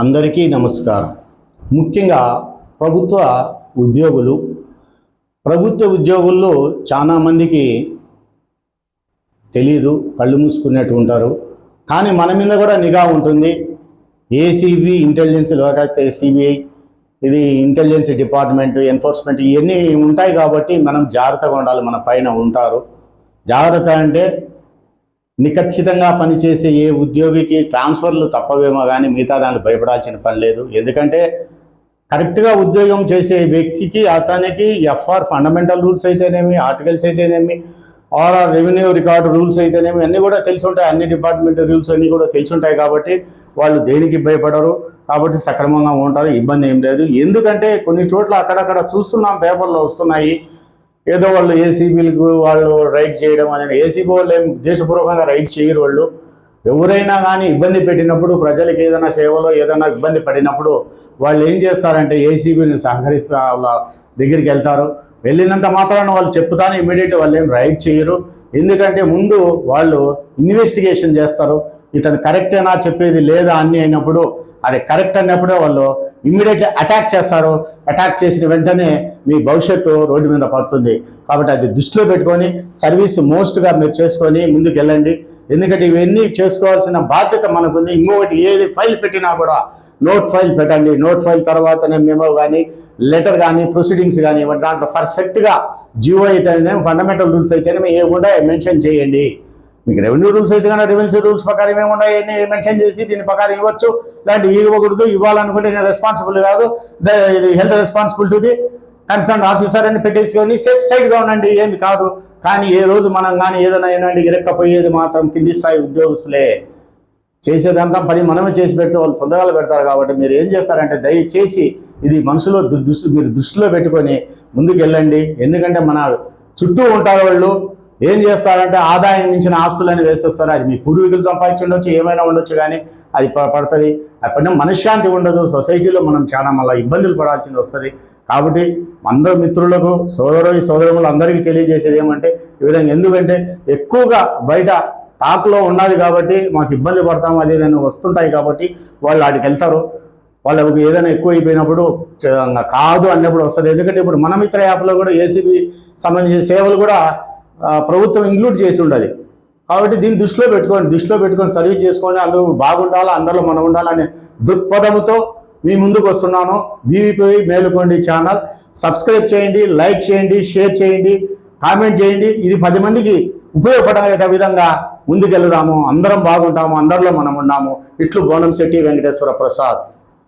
అందరికీ నమస్కారం. ముఖ్యంగా ప్రభుత్వ ఉద్యోగులు ప్రభుత్వ ఉద్యోగుల్లో చాలామందికి తెలీదు, కళ్ళు మూసుకున్నట్టు ఉంటారు. కానీ మన మీద కూడా నిఘా ఉంటుంది. ఏసీబీ ఇంటెలిజెన్స్, లేకపోతే సిబిఐ, ఇది ఇంటెలిజెన్స్ డిపార్ట్మెంట్, ఎన్ఫోర్స్మెంట్, ఇవన్నీ ఉంటాయి కాబట్టి మనం జాగ్రత్తగా ఉండాలి. మన పైన ఉంటారు. జాగ్రత్త అంటే నిఖచ్చితంగా పనిచేసే ఏ ఉద్యోగికి ట్రాన్స్ఫర్లు తప్పవేమో కానీ మిగతా దానికి భయపడాల్సిన పని లేదు. ఎందుకంటే కరెక్ట్గా ఉద్యోగం చేసే వ్యక్తికి, అతనికి ఎఫ్ఆర్ ఫండమెంటల్ రూల్స్ అయితేనేమి, ఆర్టికల్స్ అయితేనేమి, ఆర్ఆర్ రెవెన్యూ రికార్డు రూల్స్ అయితేనేమి అన్నీ కూడా తెలిసి ఉంటాయి. అన్ని డిపార్ట్మెంట్ రూల్స్ అన్నీ కూడా తెలిసి ఉంటాయి కాబట్టి వాళ్ళు దేనికి భయపడరు. కాబట్టి సక్రమంగా ఉంటారు, ఇబ్బంది ఏం లేదు. ఎందుకంటే కొన్ని చోట్ల అక్కడక్కడ చూస్తున్నాం, పేపర్లో వస్తున్నాయి, ఏదో వాళ్ళు ఏసీబీలకు వాళ్ళు రైడ్ చేయడం అనేది. ఏసీబీ వాళ్ళు ఏం దేశపూర్వకంగా రైడ్ చేయరు. వాళ్ళు ఎవరైనా కానీ ఇబ్బంది పెట్టినప్పుడు, ప్రజలకు ఏదైనా సేవలో ఏదైనా ఇబ్బంది పడినప్పుడు వాళ్ళు ఏం చేస్తారంటే ఏసీబీని సహకరిస్తా వాళ్ళ దగ్గరికి వెళ్తారు. వెళ్ళినంత మాత్రాన వాళ్ళు చెప్తానే ఇమీడియట్ వాళ్ళు ఏం రైడ్ చేయరు. ఎందుకంటే ముందు వాళ్ళు ఇన్వెస్టిగేషన్ చేస్తారు. ఇతను కరెక్టేనా చెప్పేది లేదా అన్నీ అయినప్పుడు, అది కరెక్ట్ అన్నప్పుడే వాళ్ళు ఇమ్మీడియట్లీ అటాక్ చేస్తారు. అటాక్ చేసిన వెంటనే మీ భవిష్యత్తు రోడ్డు మీద పడుతుంది. కాబట్టి అది దృష్టిలో పెట్టుకొని సర్వీస్ మోస్ట్గా మీరు చేసుకొని ముందుకు వెళ్ళండి. ఎందుకంటే ఇవన్నీ చేసుకోవాల్సిన బాధ్యత మనకుంది. ఇంకొకటి, ఏది ఫైల్ పెట్టినా కూడా నోట్ ఫైల్ పెట్టండి. నోట్ ఫైల్ తర్వాతనే మెమో కానీ, లెటర్ కానీ, ప్రొసీడింగ్స్ కానీ ఇవ్వండి. దాంట్లో పర్ఫెక్ట్గా జియో అయితేనే, ఫండమెంటల్ రూల్స్ అయితేనే ఏముండా మెన్షన్ చేయండి. మీకు రెవెన్యూ రూల్స్ అయితే కానీ రెవెన్యూ రూల్స్ ప్రకారం ఏమున్నాయి మెన్షన్ చేసి దీని ప్రకారం ఇవ్వచ్చు, ఇలాంటి ఇవ్వకూడదు. ఇవ్వాలనుకుంటే నేను రెస్పాన్సిబుల్ కాదు, ఇది హెల్త్ రెస్పాన్సిబిలిటీ కన్సర్న్ ఆఫీసర్ అని పెట్టేసుకొని సేఫ్ సైడ్గా ఉండండి, ఏమి కాదు. కానీ ఏ రోజు మనం కానీ ఏదైనా ఏనండి ఇరక్కపోయేది మాత్రం కింది స్థాయి ఉద్యోగస్తులే. చేసేదంతా పని మనమే చేసి పెడితే వాళ్ళు సొంతగాలు పెడతారు. కాబట్టి మీరు ఏం చేస్తారంటే దయచేసి ఇది మనసులో మీరు దృష్టిలో పెట్టుకొని ముందుకు వెళ్ళండి. ఎందుకంటే మన చుట్టూ ఉంటారు వాళ్ళు. ఏం చేస్తారంటే ఆదాయం మించిన ఆస్తులని వేసేస్తారు. అది మీ పూర్వీకులు సంపాదించి ఉండొచ్చు, ఏమైనా ఉండొచ్చు, కానీ అది పడుతుంది. అప్పటినే మనశ్శాంతి ఉండదు. సొసైటీలో మనం చాలా మళ్ళీ ఇబ్బందులు పడాల్సింది వస్తుంది. కాబట్టి అందరూ మిత్రులకు, సోదరులు అందరికీ తెలియజేసేది ఏమంటే ఈ విధంగా. ఎందుకంటే ఎక్కువగా బయట టాక్లో ఉన్నది కాబట్టి మాకు ఇబ్బంది పడతాము, అది ఏదైనా వస్తుంటాయి కాబట్టి వాళ్ళు వాటికి వెళ్తారు. వాళ్ళకి ఏదైనా ఎక్కువ అయిపోయినప్పుడు కాదు అన్నప్పుడు వస్తుంది. ఎందుకంటే ఇప్పుడు మన మిత్ర యాప్లో కూడా ఏసీబీ సంబంధించిన సేవలు కూడా ప్రభుత్వం ఇంక్లూడ్ చేసి ఉండదు. కాబట్టి దీన్ని దృష్టిలో పెట్టుకొని సర్వీస్ చేసుకోండి. అందరూ బాగుండాలా, అందరిలో మనం ఉండాలనే దృక్పథంతో మీ ముందుకు వస్తున్నాను. బీవీపీ మేలుకోండి ఛానల్ సబ్స్క్రైబ్ చేయండి, లైక్ చేయండి, షేర్ చేయండి, కామెంట్ చేయండి. ఇది 10 మందికి ఉపయోగపడే విధంగా ముందుకెళ్దాము. అందరం బాగుంటాము, అందరిలో మనం ఉన్నాము. ఇట్లు బోనంశెట్టి వెంకటేశ్వర ప్రసాద్.